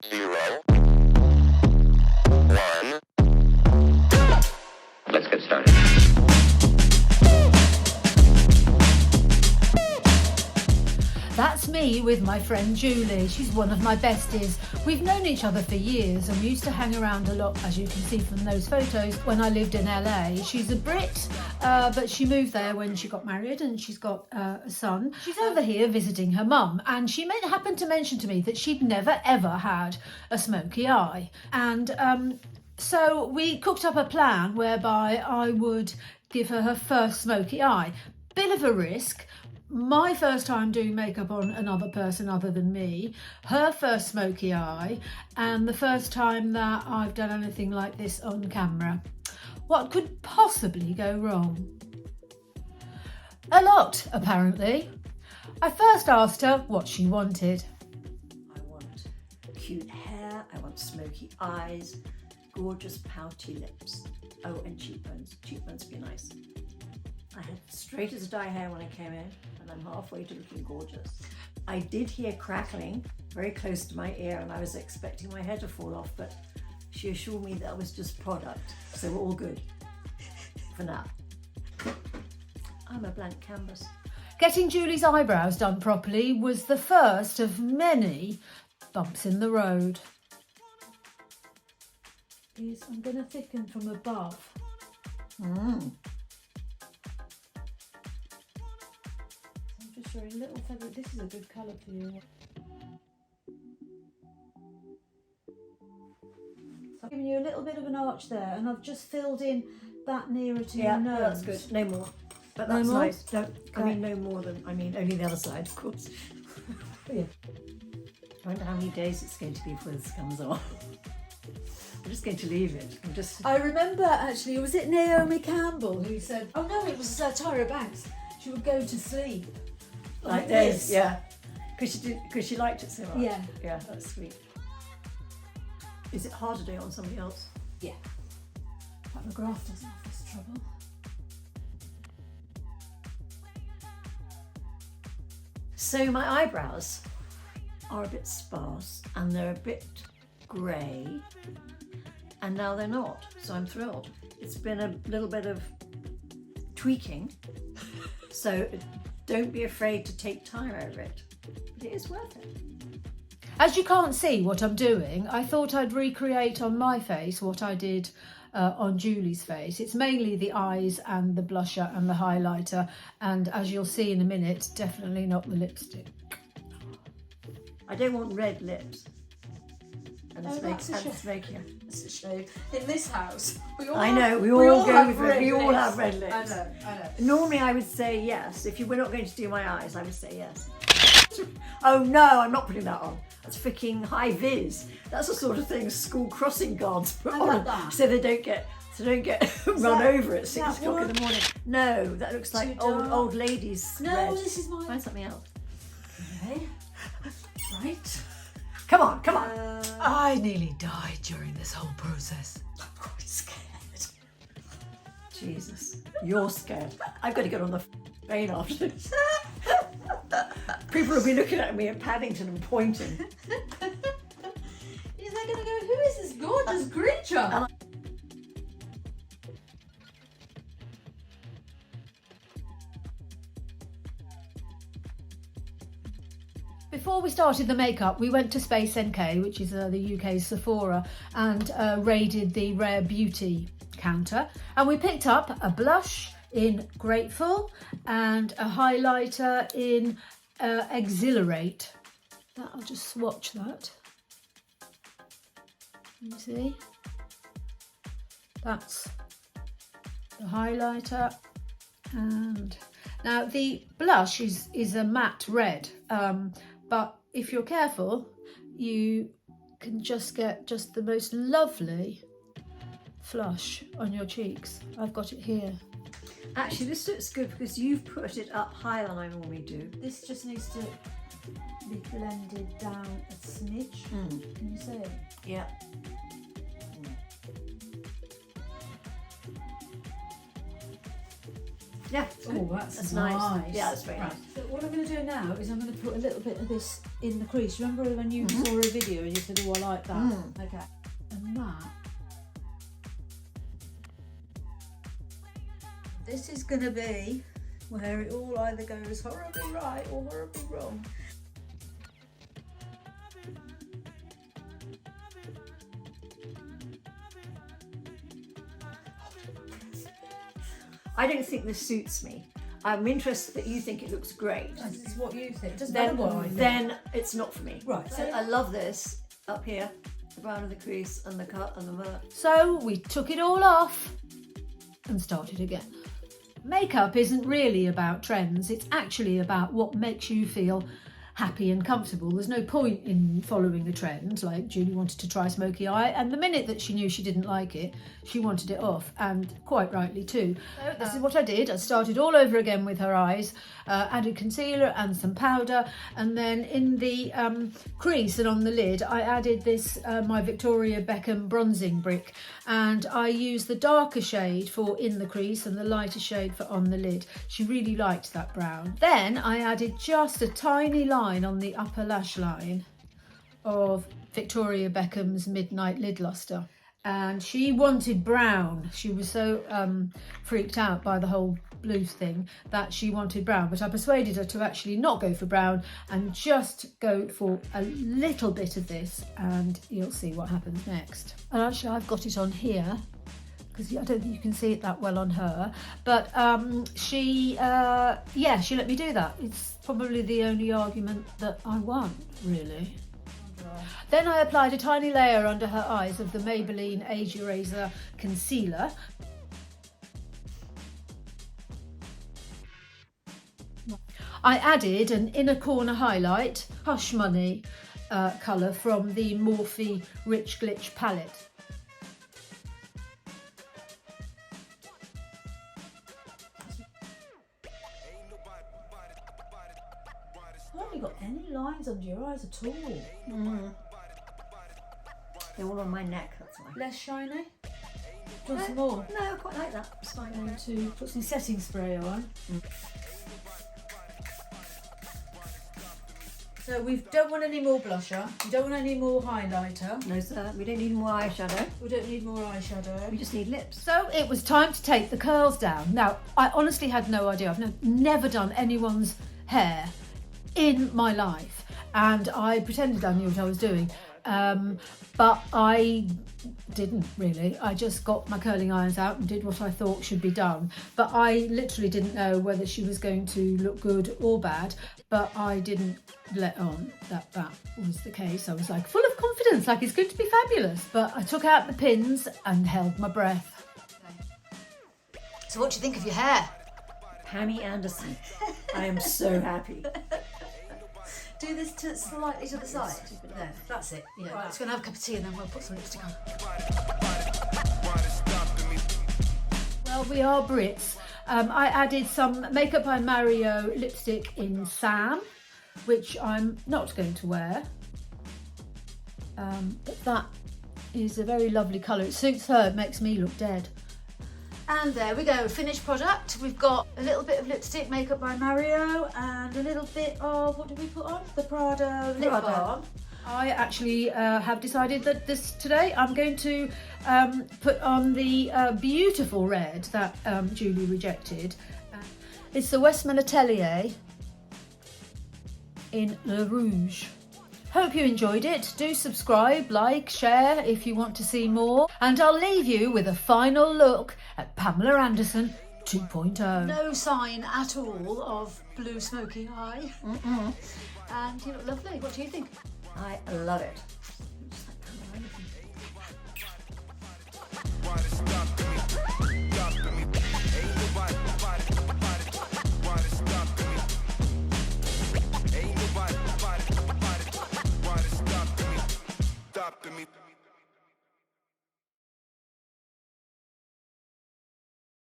0, 1. Let's get started. That's me with my friend Julie. She's one of my besties. We've known each other for years and we used to hang around a lot, as you can see from those photos, when I lived in LA. She's a Brit, but she moved there when she got married and she's got a son. She's over here visiting her mum, and she happened to mention to me that she'd never ever had a smoky eye. And so we cooked up a plan whereby I would give her first smoky eye. Bit of a risk. My first time doing makeup on another person other than me, her first smoky eye, and the first time that I've done anything like this on camera. What could possibly go wrong? A lot, apparently. I first asked her what she wanted. I want cute hair, I want smoky eyes, gorgeous pouty lips. Oh, and cheekbones. Cheekbones would be nice. I had straight as a die hair when I came in, and I'm halfway to looking gorgeous. I did hear crackling very close to my ear, and I was expecting my hair to fall off, but she assured me that was just product, so we're all good for now. I'm a blank canvas. Getting Julie's eyebrows done properly was the first of many bumps in the road. I'm going to thicken from above. A little feather. This is a good colour for you. So I've given you a little bit of an arch there, and I've just filled in that nearer to your nose. Yeah, that's good. No more. But that's nice. Don't, I mean, no more than, only the other side, of course. Yeah. I wonder how many days it's going to be before this comes off. I'm just going to leave it. I remember, actually, was it Naomi Campbell who said, oh no, it was Tyra Banks. She would go to sleep like this. Yeah, because she liked it so much. Yeah, that's sweet. Is it hard to do it on somebody else? Yeah. But McGrath doesn't have this trouble. So my eyebrows are a bit sparse and they're a bit grey, and now they're not. So I'm thrilled. It's been a little bit of tweaking, so don't be afraid to take time over it. It is worth it. As you can't see what I'm doing, I thought I'd recreate on my face what I did on Julie's face. It's mainly the eyes and the blusher and the highlighter, and as you'll see in a minute, definitely not the lipstick. I don't want red lips. And That's a smoky. It's a shame. In this house, we all have red lips. I know. Normally I would say yes. If you were not going to do my eyes, I would say yes. Oh no, I'm not putting that on. That's freaking high vis. That's the sort of thing school crossing guards put on, so they don't get run over at 6 o'clock in the morning. No, that looks like old ladies. No, red. this is mine. Find something else. Okay. Right. Come on. I nearly died during this whole process. I'm quite scared. Jesus, you're scared. I've got to get on the train after this. People will be looking at me at Paddington and pointing. Is they going to go, who is this gorgeous creature? Before we started the makeup, we went to Space NK, which is the UK's Sephora, and raided the Rare Beauty counter. And we picked up a blush in Grateful and a highlighter in Exhilarate. I'll just swatch that. You see? That's the highlighter. And now the blush is a matte red. But if you're careful, you can just get the most lovely flush on your cheeks. I've got it here. Actually, this looks good because you've put it up higher than I normally do. This just needs to be blended down a smidge. Can you see it? Yeah. Yeah. Oh, that's nice. nice. Yeah, that's very nice. So what I'm going to do now is I'm going to put a little bit of this in the crease. Remember when you saw a video and you said, oh, I like that? Okay. And that. This is going to be where it all either goes horribly right or horribly wrong. I don't think this suits me. I'm interested that you think it looks great. This is what you think. It doesn't matter what I think. Then it's not for me. Right. So I love this up here, the brown of the crease and the cut and the murk. So we took it all off and started again. Makeup isn't really about trends. It's actually about what makes you feel happy and comfortable. There's no point in following a trend. Like Julie wanted to try smoky eye, and the minute that she knew she didn't like it, she wanted it off, and quite rightly too. So this is what I did. I started all over again with her eyes, added concealer and some powder, and then in the crease and on the lid I added this my Victoria Beckham bronzing brick, and I used the darker shade for in the crease and the lighter shade for on the lid. She really liked that brown. Then I added just a tiny line on the upper lash line of Victoria Beckham's Midnight Lid Luster, and she wanted brown. She was so freaked out by the whole blue thing that she wanted brown, but I persuaded her to actually not go for brown and just go for a little bit of this, and you'll see what happens next. And actually I've got it on here because I don't think you can see it that well on her, but she let me do that. It's probably the only argument that I won, really. Then I applied a tiny layer under her eyes of the Maybelline Age Eraser Concealer. I added an inner corner highlight, Hush Money colour from the Morphe Rich Glitch palette. I haven't got any lines under your eyes at all. They're all on my neck, that's why. Less shiny? Do you want some more? No, I quite like that. It's fine. I'm going to put some setting spray on. So we don't want any more blusher, we don't want any more highlighter. No, sir. We don't need more eyeshadow. We don't need more eyeshadow. We just need lips. So it was time to take the curls down. Now, I honestly had no idea. I've never done anyone's hair in my life, and I pretended I knew what I was doing, but I didn't really. I just got my curling irons out and did what I thought should be done, but I literally didn't know whether she was going to look good or bad, but I didn't let on that was the case. I was like full of confidence, like it's going to be fabulous, but I took out the pins and held my breath. Okay. So what do you think of your hair? Pamela Anderson. I am so happy. Do this slightly to the side. There, that's it. Yeah. Right, let's go and have a cup of tea and then we'll put some lipstick on. Well, we are Brits. I added some Makeup by Mario lipstick in Sam, which I'm not going to wear. But that is a very lovely colour. It suits her, it makes me look dead. And there we go, finished product. We've got a little bit of lipstick, Makeup by Mario, and a little bit of, what did we put on? The Prada lip balm. I actually have decided that today I'm going to put on the beautiful red that Julie rejected. It's the Westman Atelier in Le Rouge. Hope you enjoyed it. Do subscribe, like, share if you want to see more. And I'll leave you with a final look at Pamela Anderson 2.0. No sign at all of blue smoky eye. And you look lovely. What do you think? I love it.